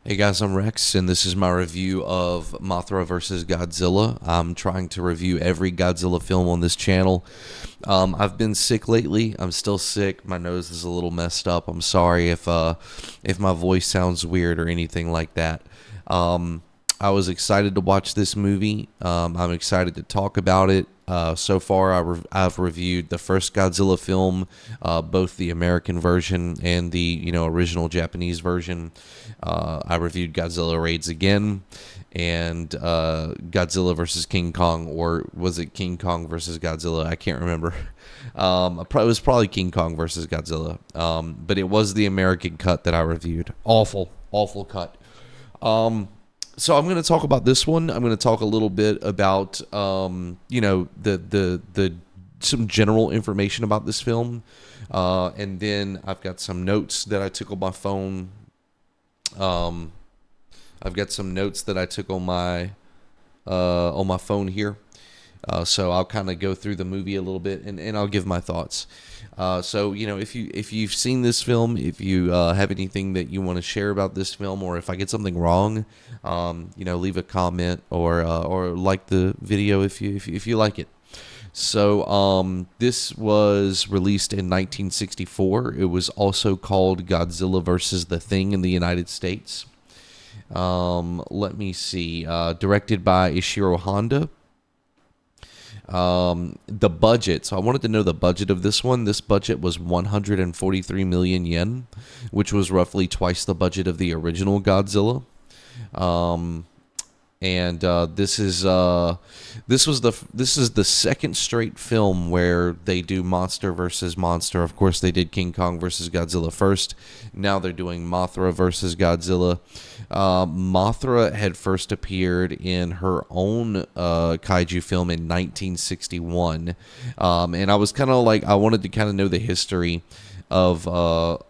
Hey guys, I'm Rex, and this is my review of Mothra versus Godzilla. I'm trying to review every Godzilla film on this channel. I've been sick lately. I'm still sick. My nose is a little messed up. I'm sorry if my voice sounds weird or anything like that. I was excited to watch this movie. I'm excited to talk about it. So far, I've reviewed the first Godzilla film, both the American version and the original Japanese version. I reviewed Godzilla Raids Again and Godzilla versus King Kong, or was it King Kong versus Godzilla? I can't remember. It was probably King Kong versus Godzilla, but it was the American cut that I reviewed. Awful, awful cut. So I'm going to talk about this one. I'm going to talk a little bit about, the some general information about this film, and then I've got some notes that I took on my phone. I've got some notes that I took on my phone here. So I'll kind of go through the movie a little bit, and I'll give my thoughts. So if you've seen this film, if you have anything that you want to share about this film, or if I get something wrong, leave a comment or like the video if you like it. So this was released in 1964. It was also called Godzilla versus the Thing in the United States. Let me see. Directed by Ishiro Honda. The budget. So I wanted to know the budget of this one. This budget was 143 million yen, which was roughly twice the budget of the original Godzilla. And this is the second straight film where they do monster versus monster. Of course, they did King Kong versus Godzilla first. Now they're doing Mothra versus Godzilla. Mothra had first appeared in her own kaiju film in 1961, and I was kind of like, I wanted to kind of know the history of that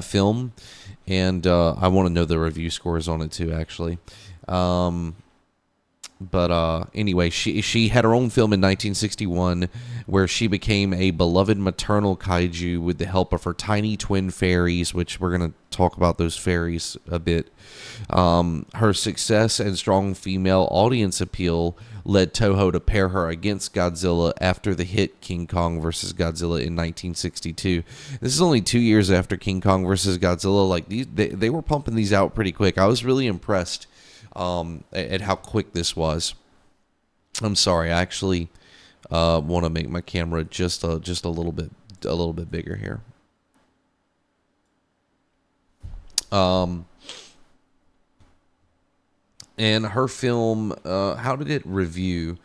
film. And I want to know the review scores on it too, actually. But anyway, she had her own film in 1961 where she became a beloved maternal kaiju with the help of her tiny twin fairies, which we're going to talk about those fairies a bit. Her success and strong female audience appeal led Toho to pair her against Godzilla after the hit King Kong vs. Godzilla in 1962. This is only 2 years after King Kong vs. Godzilla. Like they were pumping these out pretty quick. I was really impressed at how quick this was. I'm sorry, I actually want to make my camera just a little bit bigger here. And her film, how did it review?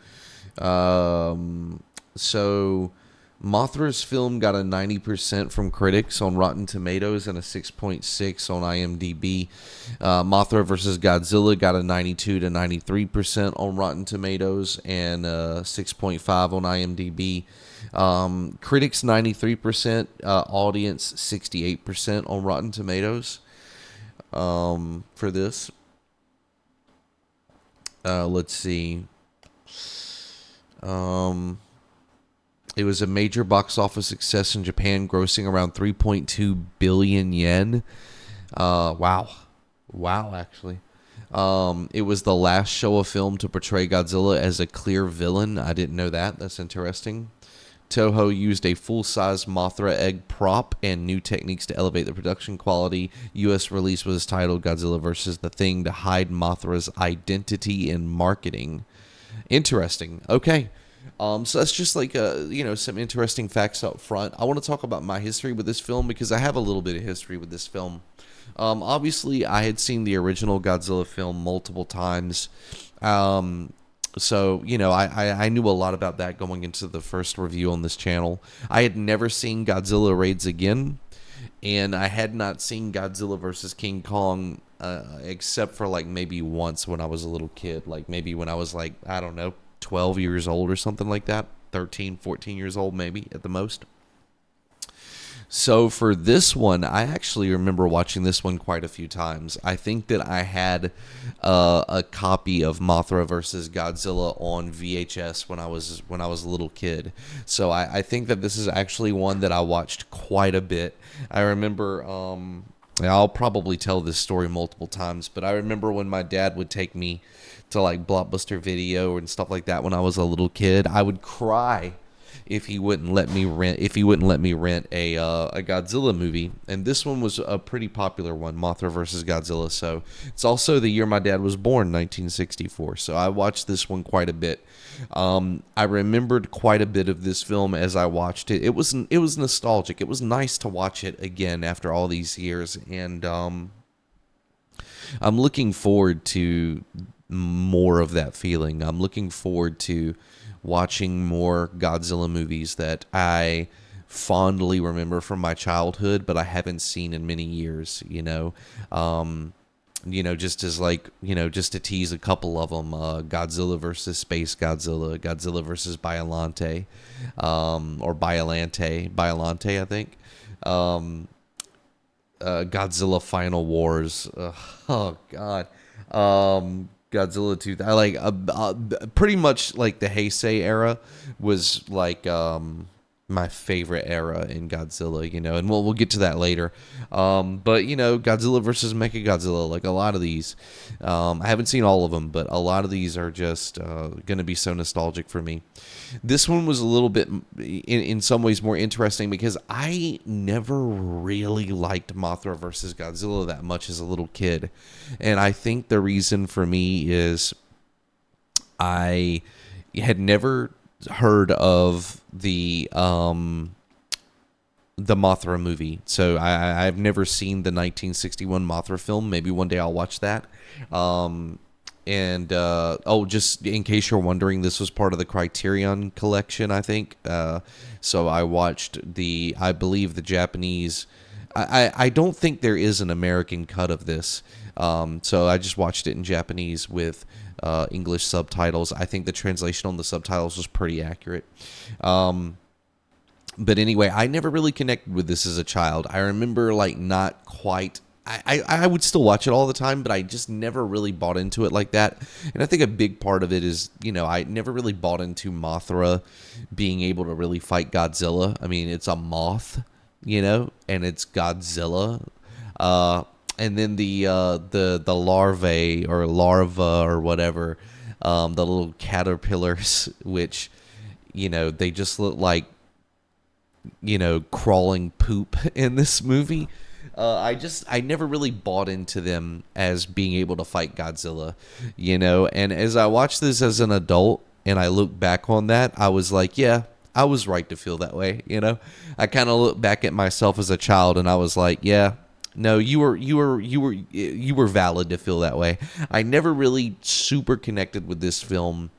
So Mothra's film got a 90% from critics on Rotten Tomatoes and a 6.6 on IMDb. Mothra vs. Godzilla got a 92 to 93% on Rotten Tomatoes and 6.5 on IMDb. Critics 93%, audience 68% on Rotten Tomatoes for this. Let's see. It was a major box office success in Japan, grossing around 3.2 billion yen. Wow, actually. It was the last Showa film to portray Godzilla as a clear villain. I didn't know that. That's interesting. Toho used a full-size Mothra egg prop and new techniques to elevate the production quality. U.S. release was titled Godzilla vs. the Thing to hide Mothra's identity in marketing. Interesting. Okay. So that's just like some interesting facts up front. I want to talk about my history with this film because I have a little bit of history with this film. Obviously, I had seen the original Godzilla film multiple times. So, I knew a lot about that going into the first review on this channel. I had never seen Godzilla Raids Again, and I had not seen Godzilla vs. King Kong except for like maybe once when I was a little kid, like maybe when I was like, I don't know, 12 years old or something like that, 13, 14 years old maybe at the most. So for this one, I actually remember watching this one quite a few times. I think that I had a copy of Mothra versus Godzilla on VHS when I was a little kid. So I think that this is actually one that I watched quite a bit. I remember. I'll probably tell this story multiple times, but I remember when my dad would take me to like Blockbuster Video and stuff like that when I was a little kid. I would cry if he wouldn't let me rent a Godzilla movie, and this one was a pretty popular one, Mothra versus Godzilla. So it's also the year my dad was born, 1964. So I watched this one quite a bit. I remembered quite a bit of this film as I watched it. It was nostalgic. It was nice to watch it again after all these years, and I'm looking forward to more of that feeling. I'm looking forward to watching more Godzilla movies that I fondly remember from my childhood, but I haven't seen in many years, just as like, just to tease a couple of them, Godzilla versus Space Godzilla, Godzilla versus Biollante, or Biollante, I think. Godzilla Final Wars. Oh God. Godzilla 2. I like pretty much like the Heisei era was like my favorite era in Godzilla, and we'll get to that later. But Godzilla versus Mechagodzilla, like a lot of these, I haven't seen all of them, but a lot of these are just going to be so nostalgic for me. This one was a little bit, in some ways, more interesting because I never really liked Mothra versus Godzilla that much as a little kid, and I think the reason for me is I had never heard of the Mothra movie. So I've never seen the 1961 Mothra film. Maybe one day I'll watch that. Just in case you're wondering, this was part of the Criterion collection, I think. So I watched I believe the Japanese. I don't think there is an American cut of this. So I just watched it in Japanese with English subtitles. I think the translation on the subtitles was pretty accurate. But anyway, I never really connected with this as a child. I remember like not quite. I would still watch it all the time, but I just never really bought into it like that. And I think a big part of it is, I never really bought into Mothra being able to really fight Godzilla. I mean, it's a moth, and it's Godzilla. And then the larvae or larva or whatever, the little caterpillars, which, they just look like, crawling poop in this movie. I never really bought into them as being able to fight Godzilla, and as I watched this as an adult and I look back on that, I was like, yeah, I was right to feel that way. I kind of look back at myself as a child and I was like, yeah, no, you were valid to feel that way. I never really super connected with this film.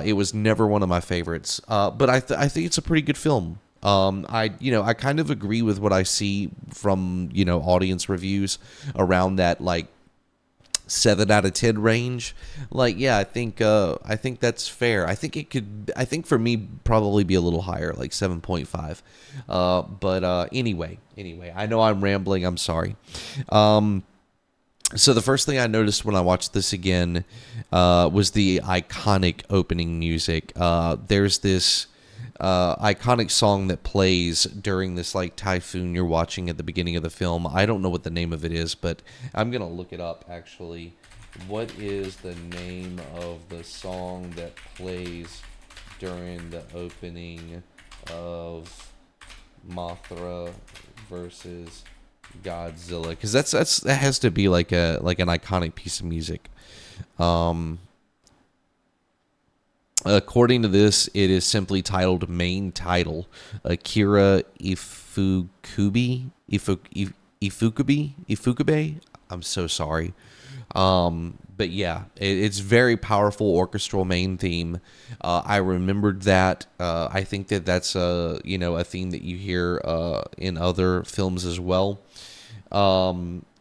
It was never one of my favorites, but I think it's a pretty good film. I kind of agree with what I see from, audience reviews around that, like, 7 out of 10 range. Like, yeah, I think that's fair. I think for me, probably be a little higher, like 7.5. But anyway, I know I'm rambling. I'm sorry. So the first thing I noticed when I watched this again, was the iconic opening music. There's this iconic song that plays during this like typhoon you're watching at the beginning of the film. I don't know what the name of it is, but I'm gonna look it up actually. What is the name of the song that plays during the opening of Mothra versus Godzilla? Because that has to be like an iconic piece of music. According to this, it is simply titled Main Title, Akira Ifukube. I'm so sorry. But yeah, it's very powerful orchestral main theme. I remembered that. I think that's a theme that you hear in other films as well.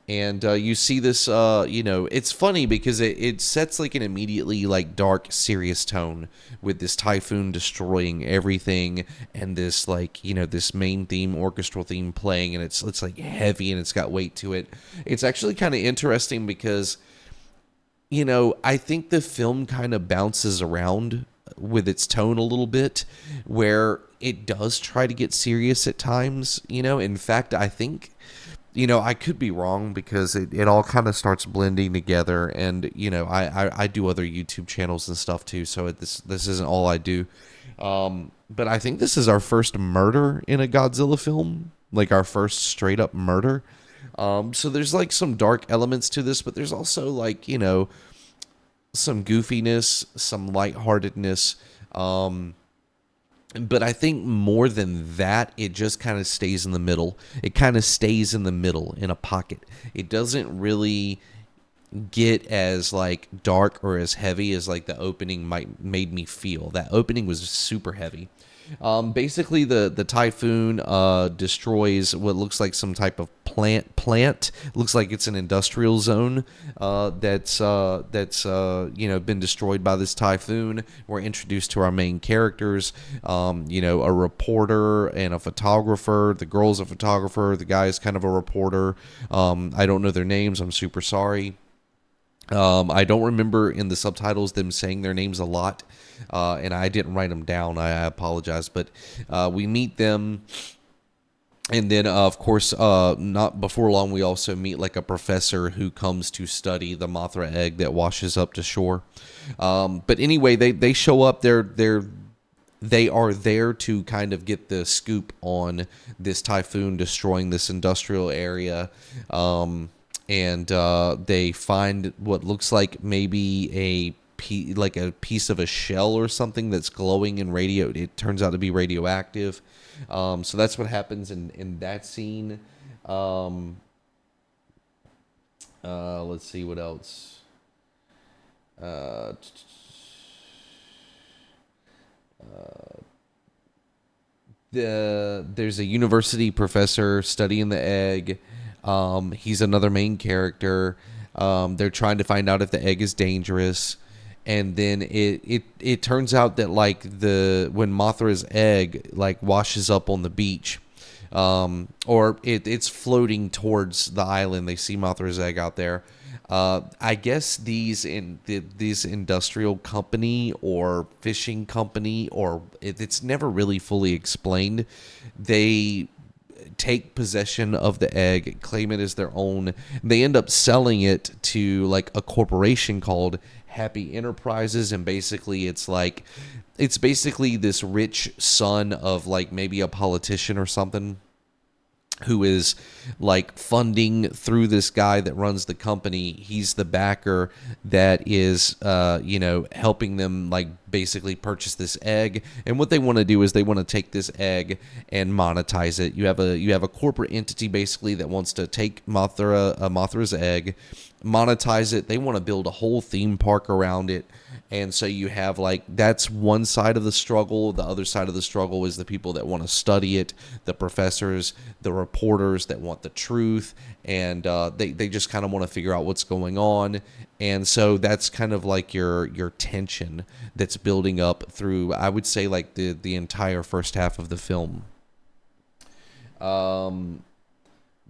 And you see this, it's funny because it sets like an immediately like dark, serious tone with this typhoon destroying everything, and this like this main theme, orchestral theme playing, and it's like heavy and it's got weight to it. It's actually kind of interesting because I think the film kind of bounces around with its tone a little bit, where it does try to get serious at times. In fact, I think, I could be wrong because it all kind of starts blending together. And, I do other YouTube channels and stuff too, so this isn't all I do. But I think this is our first murder in a Godzilla film, like our first straight up murder. So there's like some dark elements to this, but there's also like, some goofiness, some lightheartedness. But I think more than that, it just kind of stays in the middle. It kind of stays in the middle in a pocket. It doesn't really get as like dark or as heavy as like the opening made me feel. That opening was super heavy. Basically, the typhoon destroys what looks like some type of plant. Looks like it's an industrial zone that's been destroyed by this typhoon. We're introduced to our main characters, a reporter and a photographer. The girl's a photographer. The guy's kind of a reporter. I don't know their names. I'm super sorry. I don't remember in the subtitles them saying their names a lot, and I didn't write them down. I apologize, but we meet them, and then of course, not before long, we also meet like a professor who comes to study the Mothra egg that washes up to shore. But anyway, they show up. They are there to kind of get the scoop on this typhoon destroying this industrial area. And they find what looks like maybe a piece of a shell or something that's glowing in radio. It turns out to be radioactive. So that's what happens in that scene. Let's see what else. There's a university professor studying the egg. He's another main character. They're trying to find out if the egg is dangerous, and then it turns out that like when Mothra's egg like washes up on the beach, or it's floating towards the island. They see Mothra's egg out there. I guess these industrial company or fishing company, or it's never really fully explained. They take possession of the egg, claim it as their own. They end up selling it to like a corporation called Happy Enterprises, and basically it's basically this rich son of like maybe a politician or something, who is like funding through this guy that runs the company. He's the backer that is, helping them like basically purchase this egg. And what they want to do is they want to take this egg and monetize it. You have a corporate entity basically that wants to take Mothra's egg, monetize it. They want to build a whole theme park around it. And so you have like, that's one side of the struggle. The other side of the struggle is the people that want to study it, the professors, the reporters that want the truth, and they just kind of want to figure out what's going on. And so that's kind of like your tension that's building up through, I would say, like the entire first half of the film.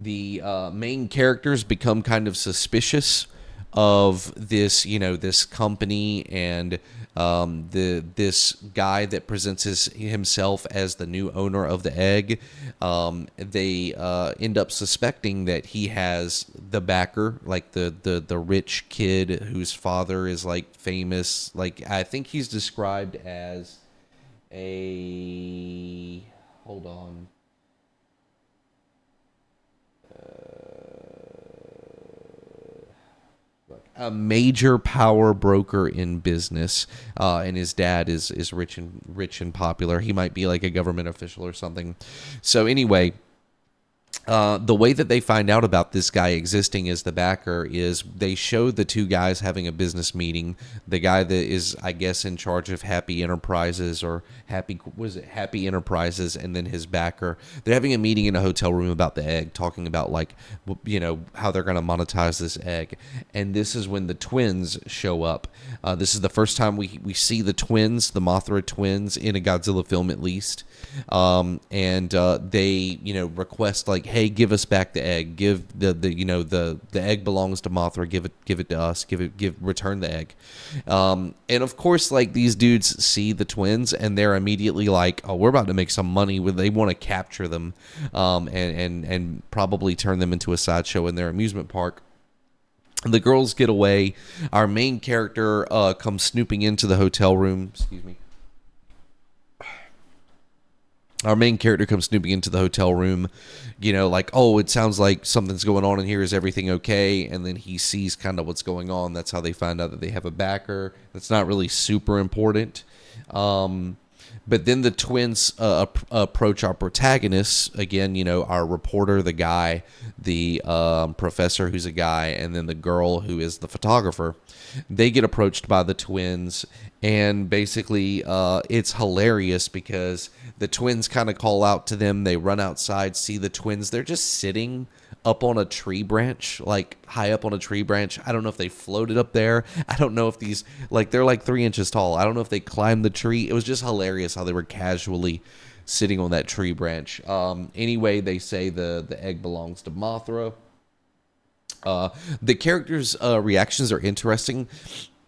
The main characters become kind of suspicious of this, this company and this guy that presents himself as the new owner of the egg. They end up suspecting that he has the backer, like the rich kid whose father is like famous. Like I think he's described as a hold on. A major power broker in business, and his dad is rich and popular. He might be like a government official or something. So anyway, The way that they find out about this guy existing as the backer is they show the two guys having a business meeting. The guy that is, I guess, in charge of Happy Enterprises or Happy Enterprises, and then his backer. They're having a meeting in a hotel room about the egg, talking about like, how they're going to monetize this egg. And this is when the twins show up. This is the first time we see the twins, the Mothra twins, in a Godzilla film at least. And they request like, hey, give us back the egg. Give the egg belongs to Mothra. Give it to us. Return the egg. And of course, like, these dudes see the twins and they're immediately like, oh, we're about to make some money. They want to capture them, and probably turn them into a sideshow in their amusement park. The girls get away. Our main character comes snooping into the hotel room. Excuse me. Our main character comes snooping into the hotel room, like, oh, it sounds like something's going on in here. Is everything okay? And then he sees kind of what's going on. That's how they find out that they have a backer. That's not really super important. But then the twins approach our protagonists again. Our reporter, the guy, the professor, who's a guy, and then the girl who is the photographer. They get approached by the twins, and basically it's hilarious because the twins kind of call out to them. They run outside, see the twins. They're just sitting up on a tree branch, like high up on a tree branch. I don't know if they floated up there. I don't know if these, like, they're like 3 inches tall. I don't know if they climbed the tree. It was just hilarious how they were casually sitting on that tree branch. Anyway, they say the egg belongs to Mothra. The characters' reactions are interesting.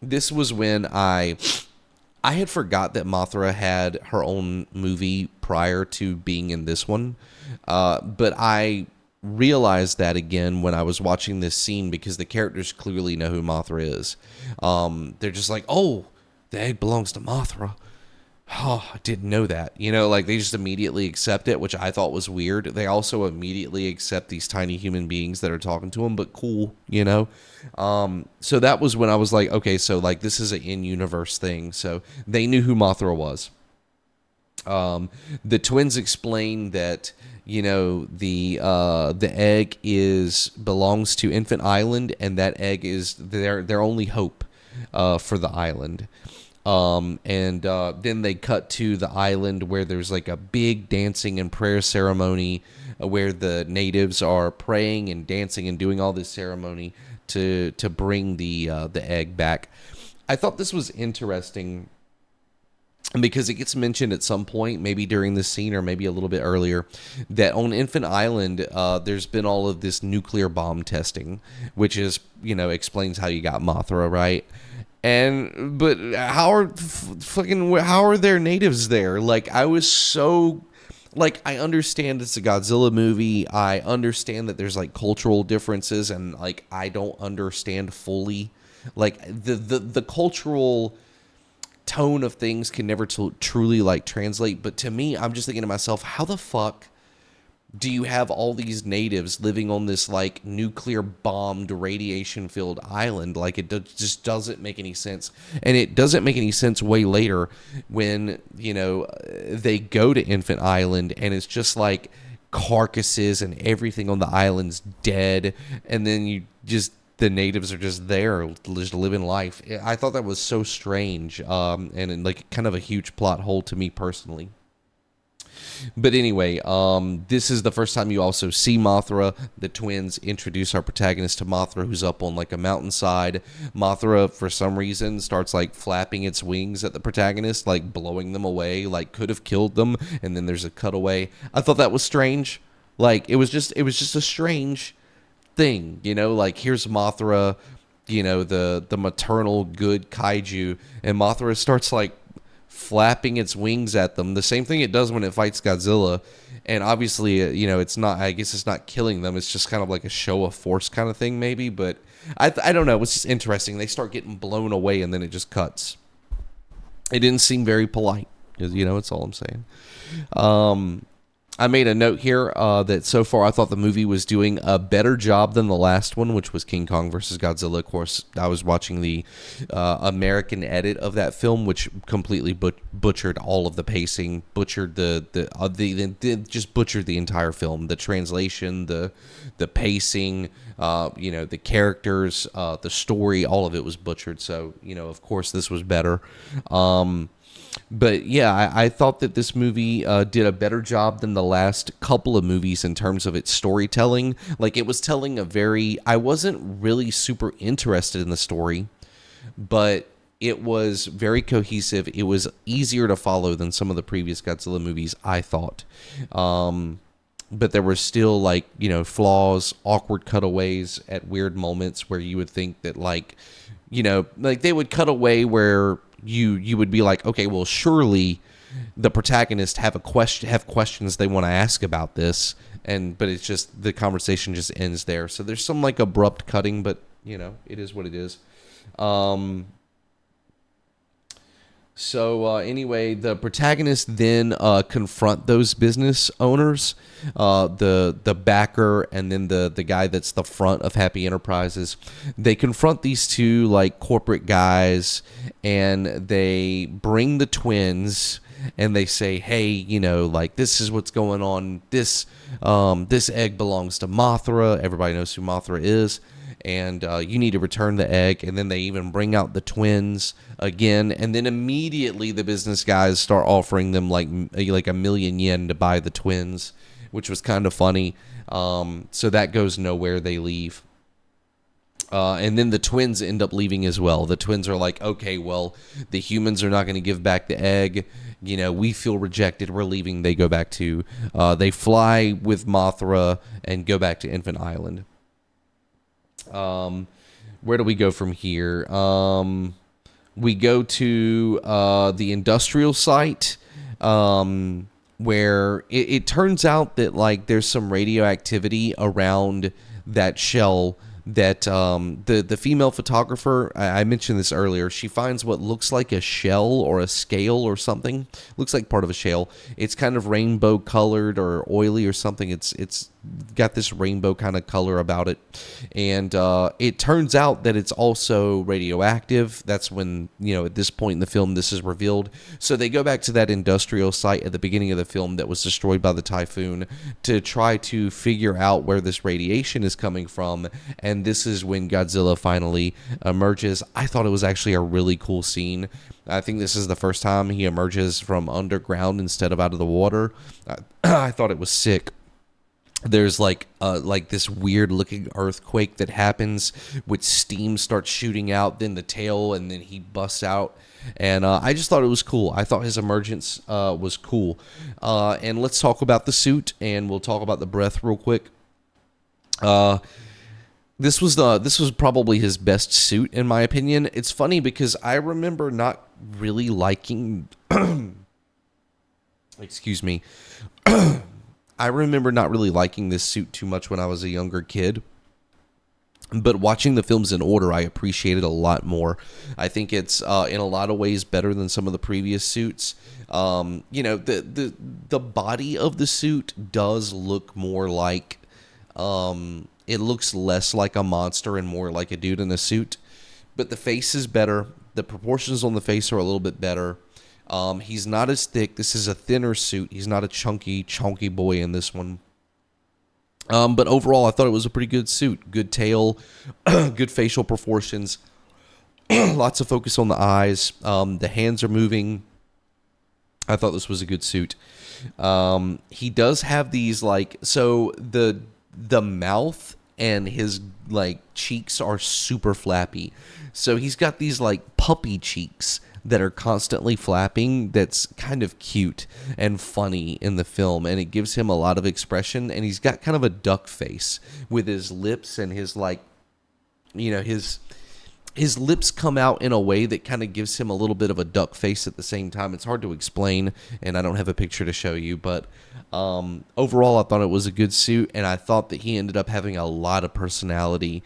This was when I had forgot that Mothra had her own movie prior to being in this one. But I realized that again when I was watching this scene, because the characters clearly know who Mothra is. They're just like, oh, the egg belongs to Mothra. Oh, I didn't know that. Like, they just immediately accept it, which I thought was weird. They also immediately accept these tiny human beings that are talking to them, but cool, So that was when I was like, okay, so like this is an in-universe thing. So they knew who Mothra was. The twins explain that, the egg belongs to Infant Island, and that egg is their only hope for the island. And then they cut to the island where there's like a big dancing and prayer ceremony where the natives are praying and dancing and doing all this ceremony to bring the egg back. I thought this was interesting because it gets mentioned at some point, maybe during this scene or maybe a little bit earlier, that on Infant Island, there's been all of this nuclear bomb testing, which is, explains how you got Mothra, right? But how are their natives there? Like, I was so, like, I understand it's a Godzilla movie. I understand that there's like cultural differences, and like I don't understand fully, like the cultural tone of things can never truly like translate. But to me, I'm just thinking to myself, how the fuck do you have all these natives living on this like nuclear bombed radiation filled island? Like, it just doesn't make any sense. And it doesn't make any sense way later when, they go to Infant Island and it's just like carcasses and everything on the island's dead. And then the natives are just there, just living life. I thought that was so strange, and like kind of a huge plot hole to me personally. But anyway, this is the first time you also see Mothra. The twins introduce our protagonist to Mothra, who's up on like a mountainside. Mothra, for some reason, starts like flapping its wings at the protagonist, like blowing them away, like could have killed them. And then there's a cutaway. I thought that was strange. Like, it was just a strange thing, like, here's Mothra, the maternal good kaiju, and Mothra starts like flapping its wings at them, the same thing it does when it fights Godzilla. And obviously, it's not, I guess it's not killing them, it's just kind of like a show of force kind of thing maybe. But I don't know, it's just interesting. They start getting blown away and then it just cuts. It didn't seem very polite, that's all I'm saying. I made a note here that so far I thought the movie was doing a better job than the last one, which was King Kong versus Godzilla. Of course, I was watching the American edit of that film, which completely butchered all of the pacing, butchered just butchered the entire film. The translation, the pacing, the characters, the story, all of it was butchered. So, of course, this was better. But yeah, I thought that this movie did a better job than the last couple of movies in terms of its storytelling. Like, it was telling I wasn't really super interested in the story, but it was very cohesive. It was easier to follow than some of the previous Godzilla movies, I thought. But there were still, flaws, awkward cutaways at weird moments where you would think that, they would cut away where you would be like, okay, well, surely the protagonists have questions they want to ask about this, but it's just the conversation just ends there. So there's some abrupt cutting, but it is what it is. So anyway, the protagonists then confront those business owners, the backer, and then the guy that's the front of Happy Enterprises. They confront these two corporate guys, and they bring the twins, and they say, hey, this is what's going on. This egg belongs to Mothra. Everybody knows who Mothra is. And you need to return the egg. And then they even bring out the twins again. And then immediately the business guys start offering them like $1 million yen to buy the twins, which was kind of funny. So that goes nowhere. They leave. And then the twins end up leaving as well. The twins are like, okay, well, the humans are not going to give back the egg. We feel rejected. We're leaving. They go back to, they fly with Mothra and go back to Infant Island. Where do we go from here? We go to the industrial site, where it turns out that there's some radioactivity around that shell that the female photographer, I mentioned this earlier, she finds what looks like a shell or a scale or something. Looks like part of a shell. It's kind of rainbow colored or oily or something. It's got this rainbow kind of color about it. And it turns out that it's also radioactive. That's when, at this point in the film, this is revealed. So they go back to that industrial site at the beginning of the film that was destroyed by the typhoon to try to figure out where this radiation is coming from. And this is when Godzilla finally emerges. I thought it was actually a really cool scene. I think this is the first time he emerges from underground instead of out of the water. I thought it was sick. There's this weird looking earthquake that happens with steam starts shooting out, then the tail, and then he busts out. And I just thought it was cool. I thought his emergence was cool. And let's talk about the suit, and we'll talk about the breath real quick. This was probably his best suit, in my opinion. It's funny because I remember not really liking excuse me. I remember not really liking this suit too much when I was a younger kid. But watching the films in order, I appreciate it a lot more. I think it's in a lot of ways better than some of the previous suits. The body of the suit does look more like it looks less like a monster and more like a dude in a suit. But the face is better. The proportions on the face are a little bit better. He's not as thick. This is a thinner suit. He's not a chunky boy in this one. But overall, I thought it was a pretty good suit. Good tail, good facial proportions, lots of focus on the eyes. The hands are moving. I thought this was a good suit. He does have these so the mouth and his cheeks are super flappy. So he's got these puppy cheeks that are constantly flapping. That's kind of cute and funny in the film, and it gives him a lot of expression. And he's got kind of a duck face with his lips and his his his lips come out in a way that kind of gives him a little bit of a duck face at the same time. It's hard to explain, and I don't have a picture to show you, but overall, I thought it was a good suit, and I thought that he ended up having a lot of personality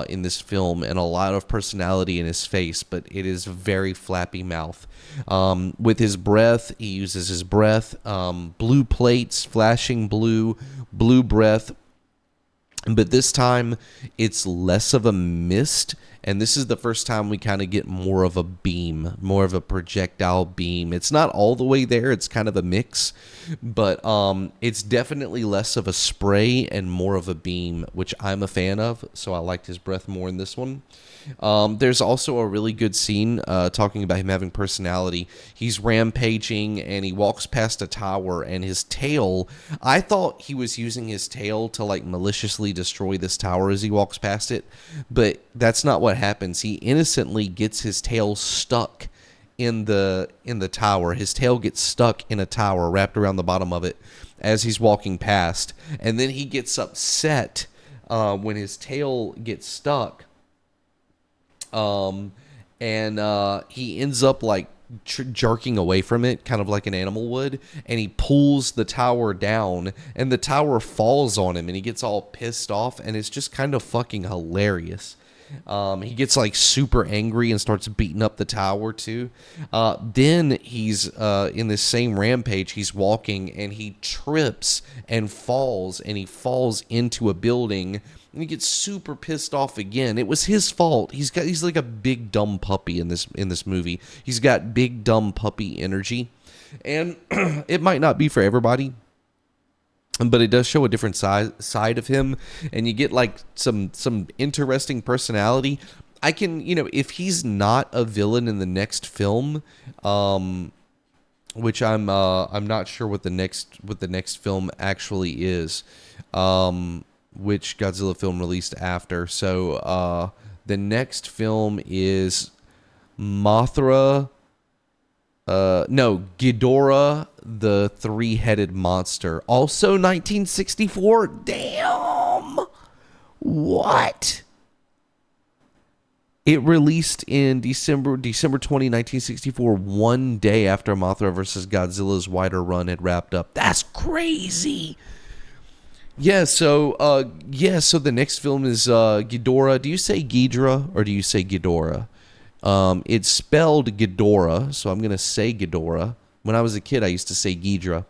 in this film, and a lot of personality in his face, but it is very flappy mouth. With his breath, he uses his breath, blue plates, flashing blue breath, but this time it's less of a mist, and this is the first time we kind of get more of a beam, more of a projectile beam. It's not all the way there, it's kind of a mix, but it's definitely less of a spray and more of a beam, which I'm a fan of, so I liked his breath more in this one. There's also a really good scene talking about him having personality. He's rampaging and he walks past a tower, and his tail, I thought he was using his tail to like maliciously destroy this tower as he walks past it, but that's not what happens. He innocently gets his tail stuck in the tower. His tail gets stuck in a tower wrapped around the bottom of it as he's walking past, and then he gets upset when his tail gets stuck. And he ends up like jerking away from it, kind of like an animal would, and he pulls the tower down, and the tower falls on him, and he gets all pissed off, and it's just kind of fucking hilarious. He gets like super angry and starts beating up the tower too. Then he's in this same rampage, he's walking and he trips and falls, and he falls into a building, and he gets super pissed off again. It was his fault. He's like a big dumb puppy in this movie. He's got big dumb puppy energy, and it might not be for everybody, but it does show a different side of him, and you get like some interesting personality. I can, if he's not a villain in the next film, which I'm not sure what the next film actually is, which Godzilla film released after. So the next film is Mothra. Ghidorah, the three-headed monster. Also 1964. Damn. What? It released in December 20, 1964, one day after Mothra vs. Godzilla's wider run had wrapped up. That's crazy. Yeah, so the next film is Ghidorah. Do you say Ghidra or do you say Ghidorah? It's spelled Ghidorah, so I'm going to say Ghidorah. When I was a kid, I used to say Ghidra.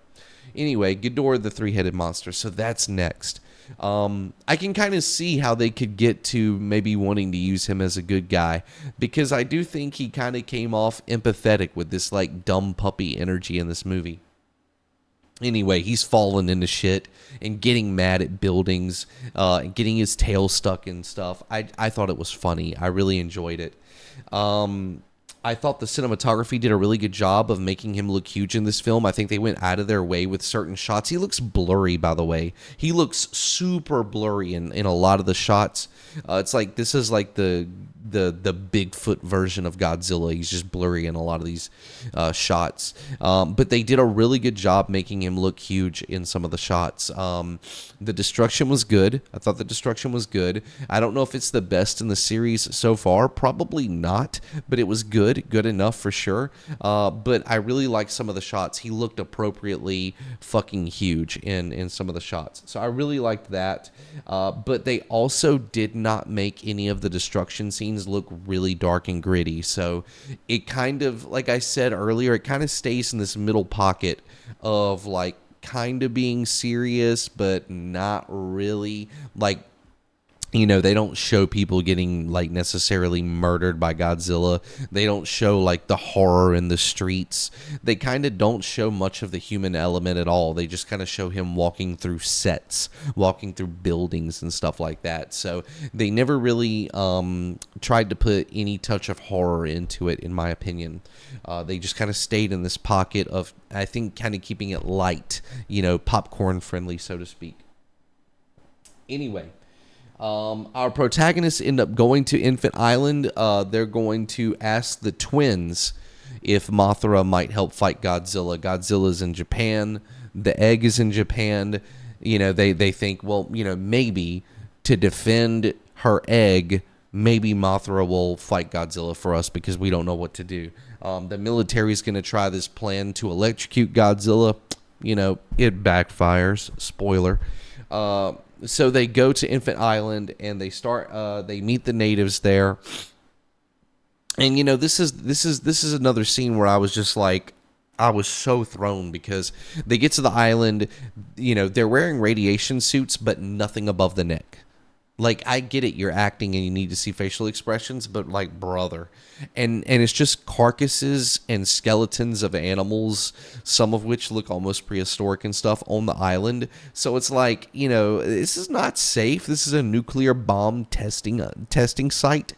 Anyway, Ghidorah, the three-headed monster. So that's next. I can kind of see how they could get to maybe wanting to use him as a good guy, because I do think he kind of came off empathetic with this like dumb puppy energy in this movie. Anyway, he's falling into shit and getting mad at buildings, and getting his tail stuck in stuff. I thought it was funny. I really enjoyed it. I thought the cinematography did a really good job of making him look huge in this film. I think they went out of their way with certain shots. He looks blurry, by the way. He looks super blurry in a lot of the shots. It's like this is like the Bigfoot version of Godzilla. He's just blurry in a lot of these shots. But they did a really good job making him look huge in some of the shots. The destruction was good. I thought the destruction was good. I don't know if it's the best in the series so far. Probably not, but it was good enough for sure. But I really liked some of the shots. He looked appropriately fucking huge in some of the shots. So I really liked that. But they also did not make any of the destruction scenes look really dark and gritty. So it kind of, like I said earlier, it kind of stays in this middle pocket of like kind of being serious, but not really. Like, they don't show people getting like necessarily murdered by Godzilla. They don't show like the horror in the streets. They kind of don't show much of the human element at all. They just kind of show him walking through sets, walking through buildings and stuff like that. So they never really tried to put any touch of horror into it, in my opinion. They just kind of stayed in this pocket of, I think, kind of keeping it light, popcorn friendly, so to speak. Anyway. Our protagonists end up going to Infant Island. They're going to ask the twins if Mothra might help fight Godzilla. Godzilla's in Japan. The egg is in Japan. They think, well, maybe to defend her egg maybe Mothra will fight Godzilla for us because we don't know what to do. The military is going to try this plan to electrocute Godzilla. You know, it backfires. Spoiler. So they go to Infant Island and they meet the natives there. And you know, this is another scene where I was just like, I was so thrown because they get to the island, you know, they're wearing radiation suits, but nothing above the neck. Like, I get it, you're acting and you need to see facial expressions, but like, brother. And it's just carcasses and skeletons of animals, some of which look almost prehistoric and stuff on the island. So it's like, you know, this is not safe. This is a nuclear bomb testing site.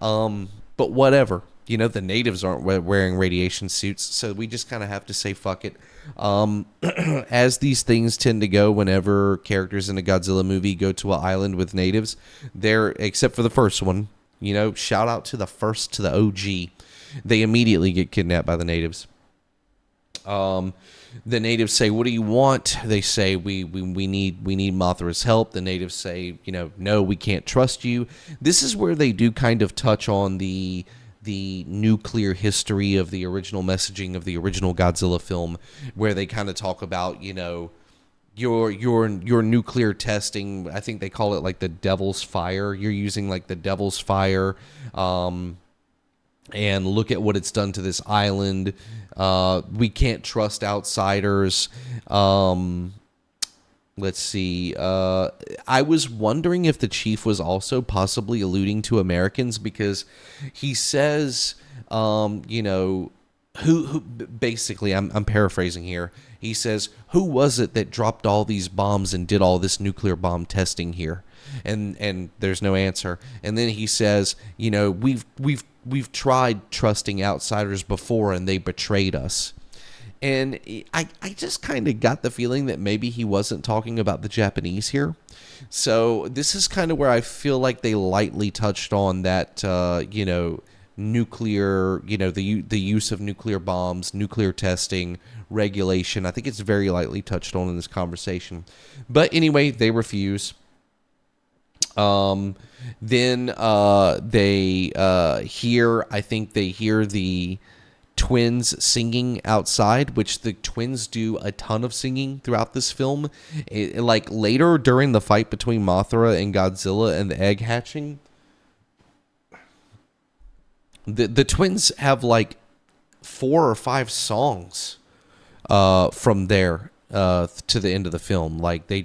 But whatever. You know, the natives aren't wearing radiation suits, so we just kind of have to say fuck it. As these things tend to go whenever characters in a Godzilla movie go to an island with natives, except for the first one, you know, shout out to the OG. They immediately get kidnapped by the natives. The natives say, "What do you want?" They say, "We need Mothra's help." The natives say, you know, "No, we can't trust you." This is where they do kind of touch on the nuclear history of the original messaging of the original Godzilla film, where they kind of talk about, you know, your nuclear testing. I think they call it like the devil's fire. You're using like the devil's fire, and look at what it's done to this island. We can't trust outsiders. Let's see. I was wondering if the chief was also possibly alluding to Americans, because he says, you know, who basically, I'm paraphrasing here. He says, "Who was it that dropped all these bombs and did all this nuclear bomb testing here?" And there's no answer. And then he says, you know, we've tried trusting outsiders before and they betrayed us. And I just kind of got the feeling that maybe he wasn't talking about the Japanese here. So this is kind of where I feel like they lightly touched on that, you know, nuclear, you know, the use of nuclear bombs, nuclear testing, regulation. I think it's very lightly touched on in this conversation. But anyway, they refuse. Then they hear, I think they hear the twins singing outside, which the twins do a ton of singing throughout this film. Like later during the fight between Mothra and Godzilla and the egg hatching, the twins have like 4 or 5 songs from there to the end of the film. Like they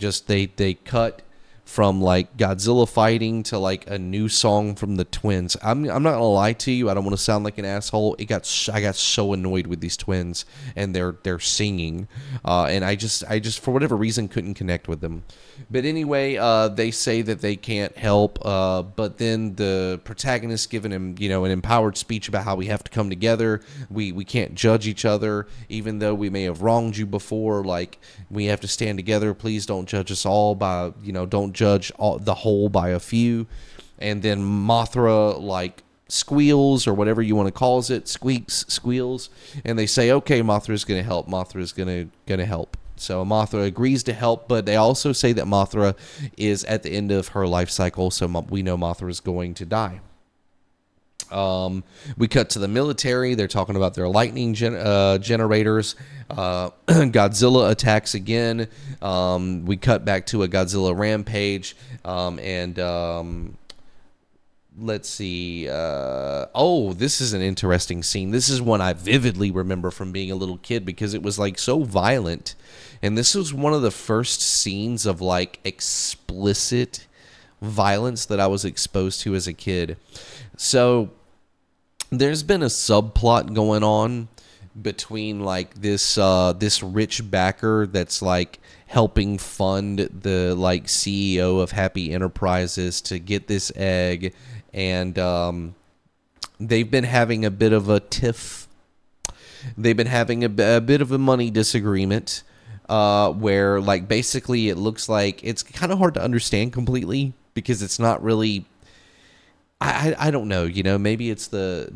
cut from like Godzilla fighting to like a new song from the twins. I'm not gonna lie to you, I don't want to sound like an asshole. I got so annoyed with these twins and their singing, and I just for whatever reason couldn't connect with them. But anyway, they say that they can't help, but then the protagonist giving him, you know, an empowered speech about how we have to come together. We can't judge each other, even though we may have wronged you before. Like, we have to stand together. Please don't judge us all by, you know, don't judge the whole by a few. And then Mothra like squeals, or whatever you want to call it, squeals, and they say, okay, Mothra's gonna help. Mothra's gonna help. So Mothra agrees to help, but they also say that Mothra is at the end of her life cycle, so we know Mothra is going to die. We cut to the military. They're talking about their lightning generators. Godzilla attacks again. We cut back to a Godzilla rampage. Let's see. This is an interesting scene. This is one I vividly remember from being a little kid because it was like so violent. And this was one of the first scenes of like explicit violence that I was exposed to as a kid. So there's been a subplot going on between like this rich backer that's like helping fund the like CEO of Happy Enterprises to get this egg, and they've been having a bit of a tiff. They've been having a bit of a money disagreement, where like basically it looks like it's kind of hard to understand completely because it's not really. I don't know, you know, maybe it's the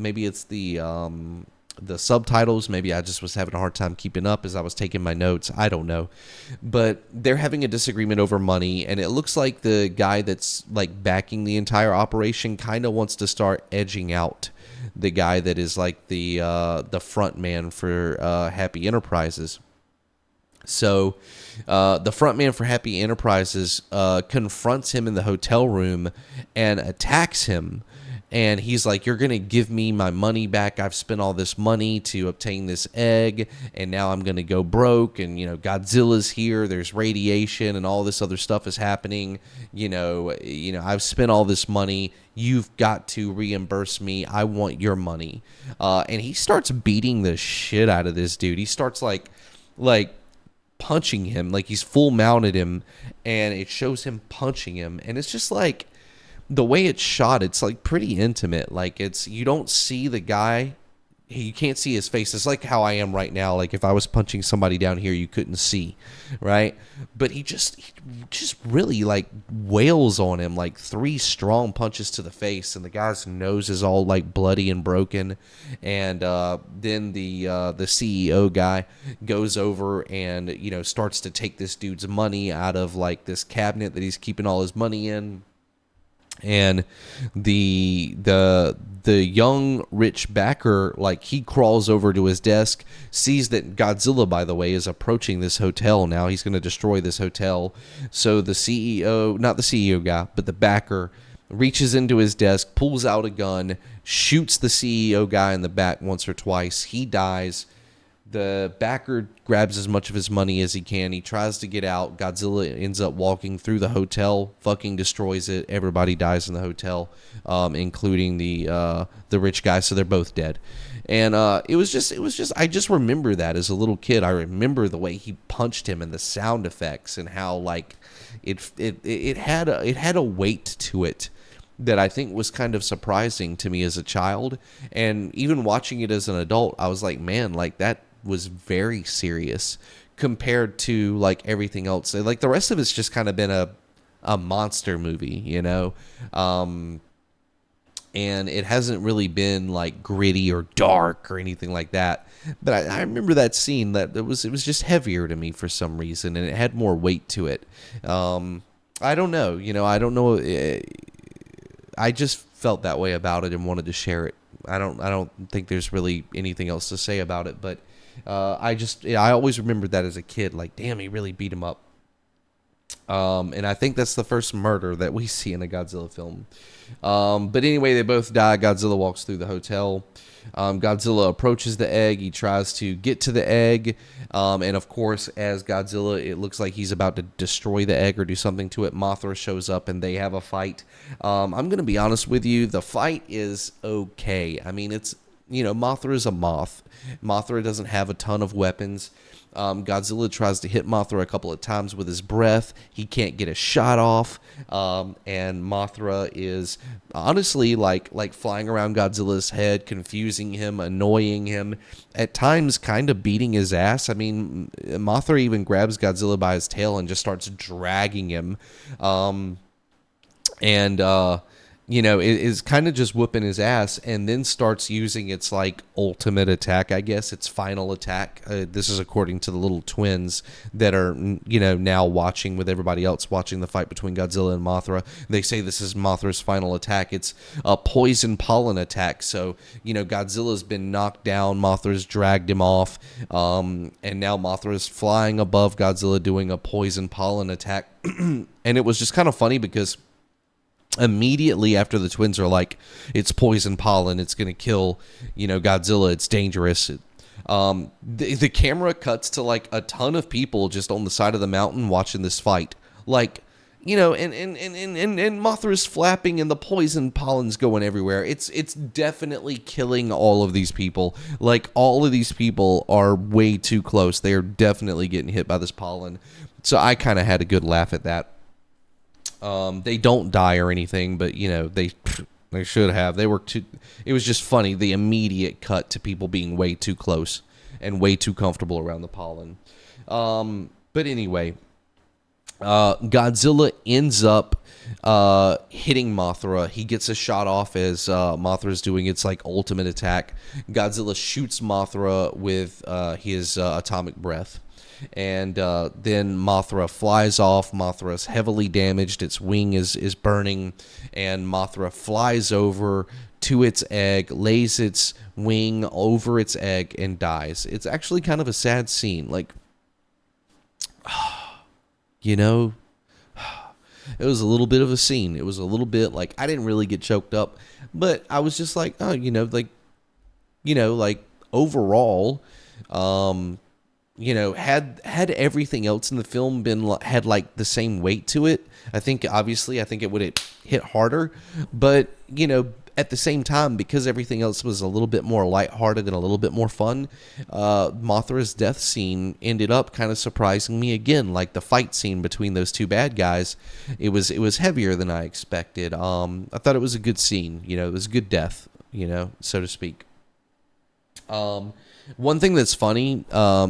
the subtitles. Maybe I just was having a hard time keeping up as I was taking my notes. I don't know. But they're having a disagreement over money, and it looks like the guy that's like backing the entire operation kind of wants to start edging out the guy that is like the front man for Happy Enterprises. So the front man for Happy Enterprises confronts him in the hotel room and attacks him. And he's like, you're going to give me my money back. I've spent all this money to obtain this egg, and now I'm going to go broke. And, Godzilla's here. There's radiation and all this other stuff is happening. I've spent all this money. You've got to reimburse me. I want your money. And he starts beating the shit out of this dude. He starts like punching him, like he's full mounted him, and it shows him punching him. And it's just like, the way it's shot, it's like pretty intimate. Like you don't see the guy, you can't see his face. It's like how I am right now. Like if I was punching somebody down here, you couldn't see, right? But he just really like wails on him, like 3 strong punches to the face, and the guy's nose is all like bloody and broken. And then the CEO guy goes over and starts to take this dude's money out of like this cabinet that he's keeping all his money in. And the young rich backer, like, he crawls over to his desk, sees that Godzilla, by the way, is approaching this hotel now. He's going to destroy this hotel. So the CEO, not the CEO guy, but the backer, reaches into his desk, pulls out a gun, shoots the CEO guy in the back once or twice. He dies. The backer grabs as much of his money as he can. He tries to get out. Godzilla ends up walking through the hotel, fucking destroys it. Everybody dies in the hotel, including the rich guy. So they're both dead. And it was just. I just remember that as a little kid. I remember the way he punched him and the sound effects and how like it had a weight to it that I think was kind of surprising to me as a child. And even watching it as an adult, I was like, man, like that was very serious compared to like everything else. Like the rest of it's just kind of been a monster movie, and it hasn't really been like gritty or dark or anything like that. But I remember that scene that it was just heavier to me for some reason, and it had more weight to it. I don't know, I don't know. I just felt that way about it and wanted to share it. I don't think there's really anything else to say about it, but I always remembered that as a kid, like, damn, he really beat him up. And I think that's the first murder that we see in a Godzilla film. But anyway, they both die. Godzilla walks through the hotel. Godzilla approaches the egg. He tries to get to the egg. And of course, as Godzilla, it looks like he's about to destroy the egg or do something to it. Mothra shows up and they have a fight. I'm going to be honest with you. The fight is okay. I mean, it's, Mothra is a moth. Mothra doesn't have a ton of weapons. Godzilla tries to hit Mothra a couple of times with his breath. He can't get a shot off. And Mothra is honestly like flying around Godzilla's head, confusing him, annoying him, at times kind of beating his ass. I mean, Mothra even grabs Godzilla by his tail and just starts dragging him. It is kind of just whooping his ass, and then starts using its like ultimate attack, I guess, its final attack. This is according to the little twins that are, now watching with everybody else watching the fight between Godzilla and Mothra. They say this is Mothra's final attack. It's a poison pollen attack. So, Godzilla's been knocked down, Mothra's dragged him off, and now Mothra's flying above Godzilla doing a poison pollen attack. And it was just kind of funny because immediately after the twins are like, it's poison pollen, it's going to kill, Godzilla, it's dangerous. The camera cuts to like a ton of people just on the side of the mountain watching this fight. Like, and Mothra's flapping and the poison pollen's going everywhere. It's definitely killing all of these people. Like, all of these people are way too close. They are definitely getting hit by this pollen. So I kind of had a good laugh at that. They don't die or anything, but they should have. They were too. It was just funny, the immediate cut to people being way too close and way too comfortable around the pollen. But anyway, Godzilla ends up hitting Mothra. He gets a shot off as Mothra's doing its like ultimate attack. Godzilla shoots Mothra with his atomic breath. And then Mothra flies off. Mothra's heavily damaged. Its wing is burning. And Mothra flies over to its egg, lays its wing over its egg, and dies. It's actually kind of a sad scene. Like, you know, it was a little bit of a scene. It was a little bit like, I didn't really get choked up, but I was just like, oh, like overall, had everything else in the film had like the same weight to it, I think it would have hit harder. But, at the same time, because everything else was a little bit more lighthearted and a little bit more fun, Mothra's death scene ended up kind of surprising me again. Like the fight scene between those two bad guys, it was heavier than I expected. I thought it was a good scene. It was a good death, so to speak. One thing that's funny,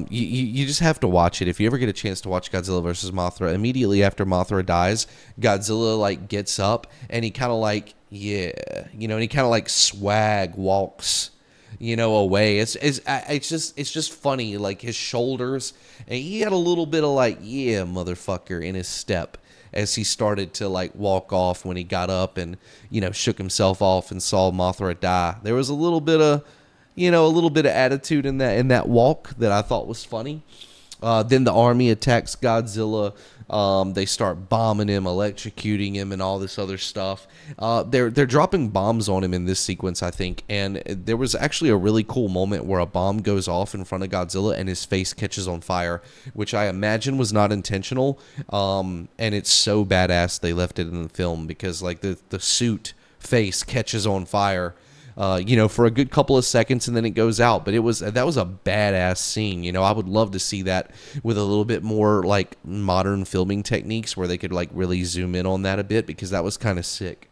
you just have to watch it. If you ever get a chance to watch Godzilla versus Mothra, immediately after Mothra dies, Godzilla like gets up and he kind of like, and he kind of like swag walks, away. It's just funny, like his shoulders, and he had a little bit of like, yeah, motherfucker in his step as he started to like walk off when he got up and, shook himself off and saw Mothra die. There was a little bit of attitude in that walk that I thought was funny. Then the army attacks Godzilla. They start bombing him, electrocuting him, and all this other stuff. They're dropping bombs on him in this sequence, I think. And there was actually a really cool moment where a bomb goes off in front of Godzilla and his face catches on fire, which I imagine was not intentional. And it's so badass they left it in the film because like the suit face catches on fire. For a good couple of seconds and then it goes out. But that was a badass scene. I would love to see that with a little bit more like modern filming techniques where they could like really zoom in on that a bit because that was kind of sick.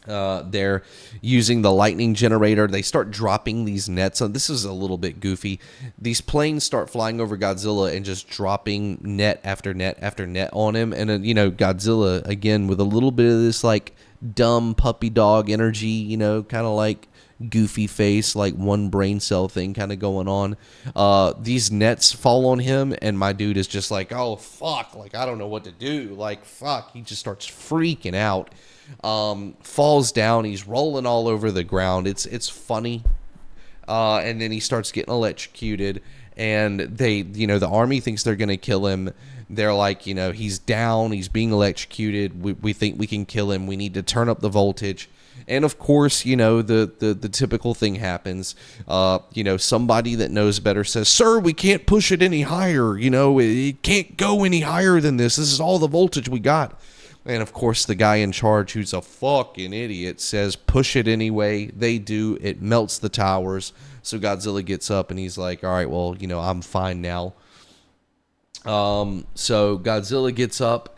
They're using the lightning generator. They start dropping these nets. This is a little bit goofy. These planes start flying over Godzilla and just dropping net after net after net on him. And then, Godzilla, again, with a little bit of this like dumb puppy dog energy, kind of like goofy face, like one brain cell thing kind of going on. These nets fall on him and my dude is just like, oh fuck, like I don't know what to do, like fuck. He just starts freaking out, falls down, he's rolling all over the ground. It's funny. And then he starts getting electrocuted and the army thinks they're gonna kill him. They're like, he's down, he's being electrocuted. We think we can kill him. We need to turn up the voltage. And of course, the typical thing happens. Somebody that knows better says, sir, we can't push it any higher. It can't go any higher than this. This is all the voltage we got. And of course, the guy in charge, who's a fucking idiot, says, push it anyway. They do. It melts the towers. So Godzilla gets up and he's like, all right, well, I'm fine now. So Godzilla gets up,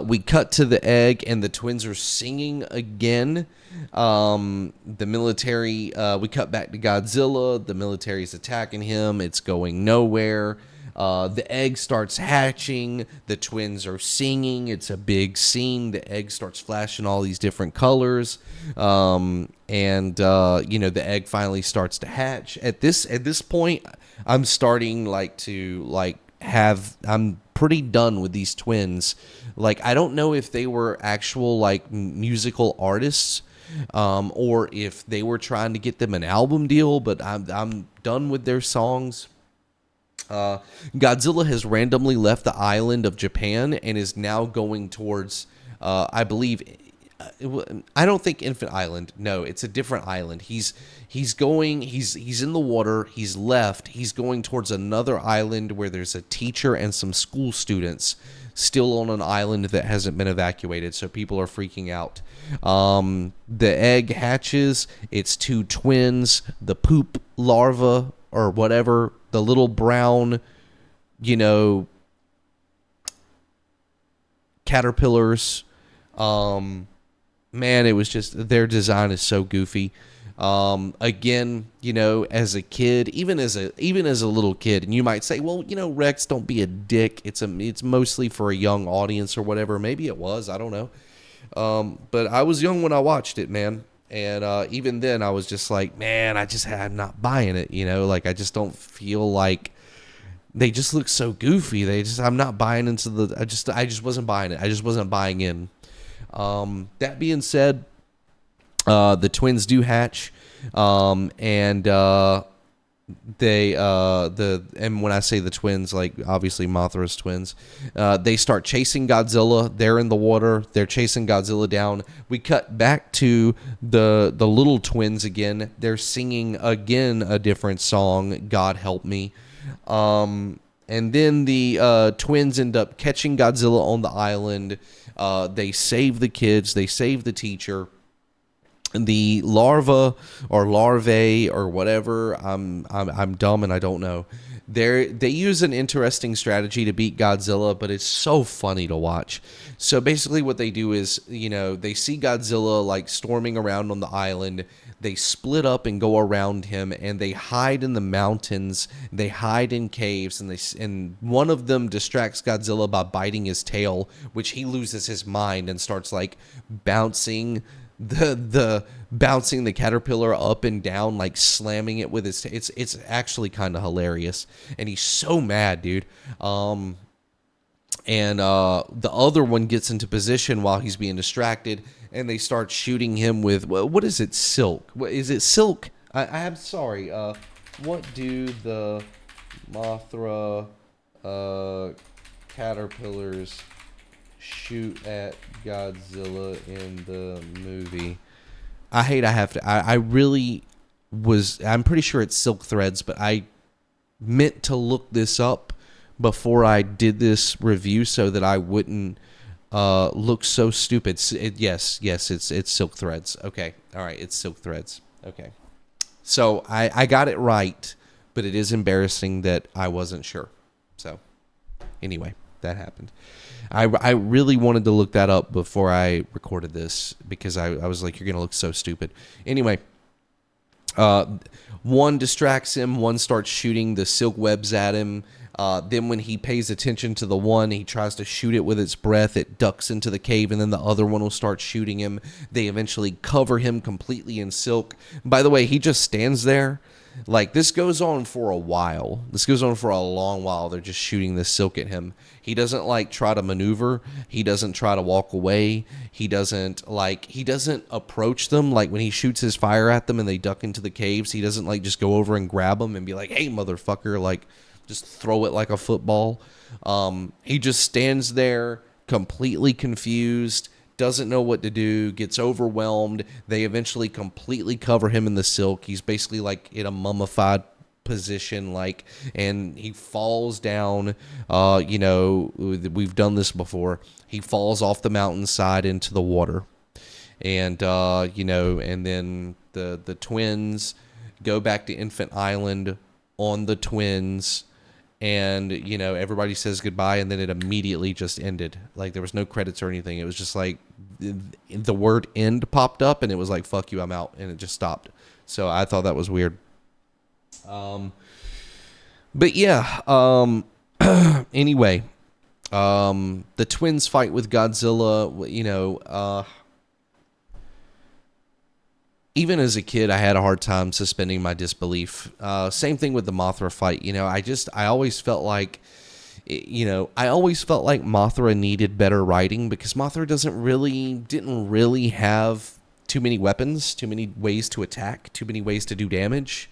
we cut to the egg and the twins are singing again. The military, we cut back to Godzilla. The military's attacking him. It's going nowhere. The egg starts hatching. The twins are singing. It's a big scene. The egg starts flashing all these different colors. The egg finally starts to hatch. At this point, I'm starting I'm pretty done with these twins. Like, I don't know if they were actual like musical artists, or if they were trying to get them an album deal, but I'm done with their songs. Godzilla has randomly left the island of Japan and is now going towards, I believe, I don't think Infant Island. No, it's a different island. He's in the water. He's left. He's going towards another island where there's a teacher and some school students still on an island that hasn't been evacuated. So people are freaking out. The egg hatches. It's two twins. The poop larva or whatever, the little brown, caterpillars, man, it was just, their design is so goofy. Again, as a kid, even as a little kid, and you might say, well, Rex, don't be a dick. It's mostly for a young audience or whatever. Maybe it was, I don't know. But I was young when I watched it, man. And even then, I was just like, man, I'm not buying it. Like, I just don't feel like they just look so goofy. I'm not buying into I just wasn't buying it. I just wasn't buying in. That being said, the twins do hatch, and and when I say the twins, like obviously Mothra's twins, they start chasing Godzilla. They're in the water. They're chasing Godzilla down. We cut back to the little twins again. They're singing again a different song, "God Help Me." And then the twins end up catching Godzilla on the island. They save the kids. They save the teacher. The larvae or whatever. I'm dumb and I don't know. They use an interesting strategy to beat Godzilla, but it's so funny to watch. So basically what they do is, they see Godzilla like storming around on the island. They split up and go around him, and they hide in the mountains. They hide in caves, and one of them distracts Godzilla by biting his tail, which he loses his mind and starts like bouncing the caterpillar up and down, like slamming it with his it's actually kind of hilarious, and he's so mad, dude. And the other one gets into position while he's being distracted, and they start shooting him with, what is it, silk? What is it, silk? I'm sorry. What do the Mothra caterpillars shoot at Godzilla in the movie? I'm pretty sure it's silk threads, but I meant to look this up before I did this review so that I wouldn't look so stupid. Yes, it's silk threads. Okay, all right, it's silk threads. Okay, so I got it right, but it is embarrassing that I wasn't sure. So anyway, that happened. I really wanted to look that up before I recorded this because I was like, you're going to look so stupid. Anyway, one distracts him. One starts shooting the silk webs at him. Then when he pays attention to the one, he tries to shoot it with its breath. It ducks into the cave, and then the other one will start shooting him. They eventually cover him completely in silk. By the way, he just stands there. Like, this goes on for a while. This goes on for a long while. They're just shooting this silk at him. He doesn't, like, try to maneuver. He doesn't try to walk away. He doesn't approach them. Like, when he shoots his fire at them and they duck into the caves, he doesn't, like, just go over and grab them and be like, hey, motherfucker, like, just throw it like a football. He just stands there completely confused, doesn't know what to do, gets overwhelmed. They eventually completely cover him in the silk. He's basically like in a mummified position, like, and he falls down. We've done this before. He falls off the mountainside into the water. And, and then the twins go back to Infant Island on the twins. And, everybody says goodbye, and then it immediately just ended. Like, there was no credits or anything. It was just like the word end popped up, and it was like, fuck you, I'm out. And it just stopped. So I thought that was weird. But yeah, anyway, the twins fight with Godzilla, even as a kid, I had a hard time suspending my disbelief. Same thing with the Mothra fight. I always felt like, Mothra needed better writing because Mothra didn't really have too many weapons, too many ways to attack, too many ways to do damage.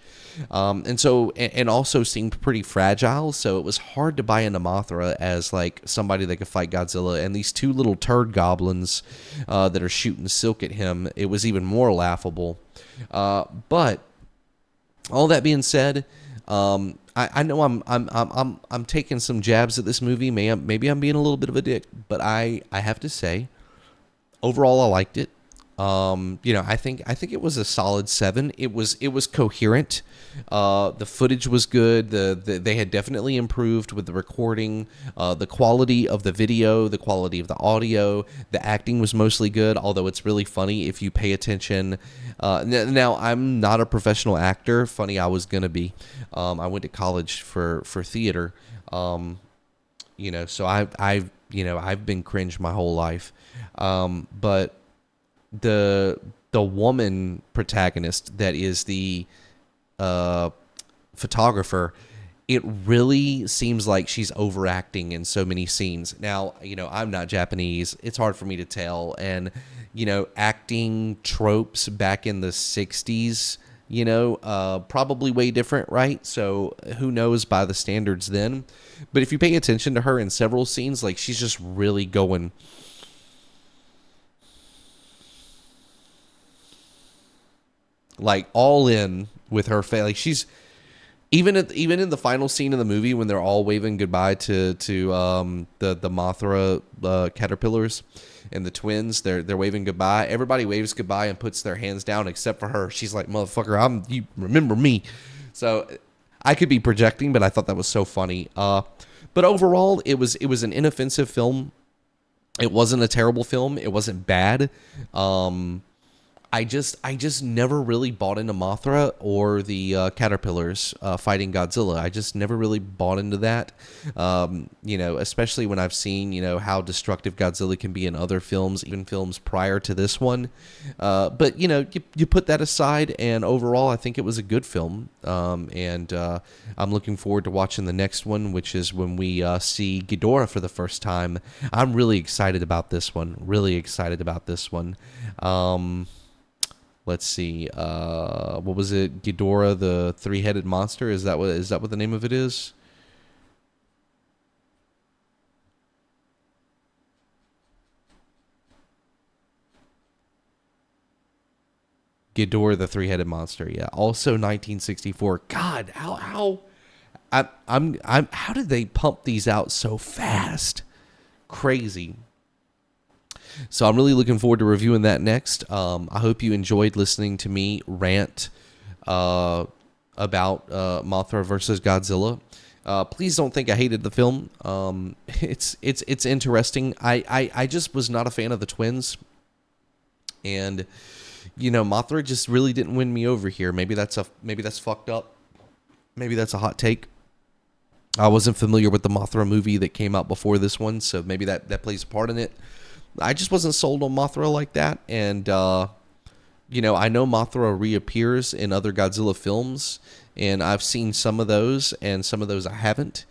And also seemed pretty fragile. So it was hard to buy into Mothra as like somebody that could fight Godzilla. And these two little turd goblins that are shooting silk at him, it was even more laughable. But all that being said, I know I'm taking some jabs at this movie. Maybe I'm being a little bit of a dick, but I have to say, overall I liked it. I think it was a solid 7. It was coherent. The footage was good. They had definitely improved with the recording, the quality of the video, the quality of the audio. The acting was mostly good, although it's really funny if you pay attention. Now I'm not a professional actor. Funny, I was gonna be. I went to college for theater. So I've been cringe my whole life. But the woman protagonist that is the photographer, it really seems like she's overacting in so many scenes. Now, I'm not Japanese. It's hard for me to tell. And, acting tropes back in the 60s, probably way different, right? So who knows by the standards then. But if you pay attention to her in several scenes, like she's just really going like all in with her face. Like she's even in the final scene of the movie when they're all waving goodbye to the Mothra caterpillars and the twins. They're waving goodbye. Everybody waves goodbye and puts their hands down except for her. She's like, "Motherfucker, you remember me." So I could be projecting, but I thought that was so funny. But overall, it was an inoffensive film. It wasn't a terrible film. It wasn't bad. I just never really bought into Mothra or the caterpillars fighting Godzilla. I just never really bought into that. Especially when I've seen, how destructive Godzilla can be in other films, even films prior to this one. But you put that aside, and overall, I think it was a good film. And I'm looking forward to watching the next one, which is when we see Ghidorah for the first time. I'm really excited about this one. Let's see. What was it? Ghidorah, the three-headed monster. Is that what the name of it is? Ghidorah, the three-headed monster. Yeah. Also 1964. God, how did they pump these out so fast? Crazy. So I'm really looking forward to reviewing that next. I hope you enjoyed listening to me rant about Mothra versus Godzilla. Please don't think I hated the film. It's interesting. I just was not a fan of the twins, and Mothra just really didn't win me over here. Maybe that's fucked up. Maybe that's a hot take. I wasn't familiar with the Mothra movie that came out before this one, so maybe that plays a part in it. I just wasn't sold on Mothra like that, and I know Mothra reappears in other Godzilla films, and I've seen some of those, and some of those I haven't.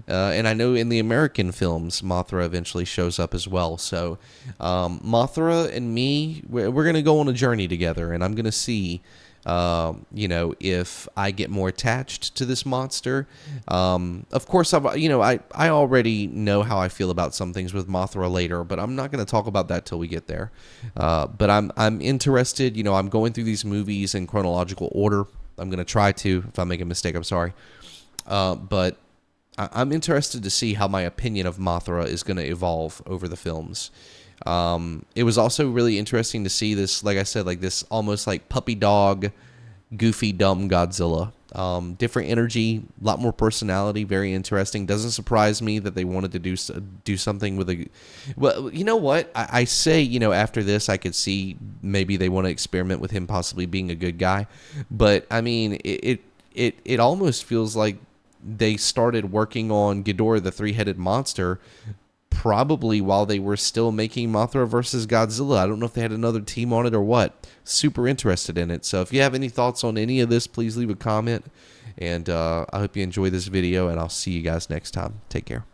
And I know in the American films, Mothra eventually shows up as well. So Mothra and me, we're going to go on a journey together, and I'm going to see if I get more attached to this monster. Of course, I already know how I feel about some things with Mothra later, but I'm not going to talk about that till we get there. But I'm interested. I'm going through these movies in chronological order. I'm going to try to. If I make a mistake, I'm sorry. But I'm interested to see how my opinion of Mothra is going to evolve over the films. It was also really interesting to see this, like I said, like this almost like puppy dog, goofy, dumb Godzilla. Different energy, a lot more personality, very interesting. Doesn't surprise me that they wanted to do something with a... Well, you know what? I say, after this, I could see maybe they want to experiment with him possibly being a good guy. But, I mean, it almost feels like they started working on Ghidorah, the three-headed monster, probably while they were still making Mothra versus Godzilla. I don't know if they had another team on it or what. Super interested in it. So if you have any thoughts on any of this, please leave a comment. And I hope you enjoy this video, and I'll see you guys next time. Take care.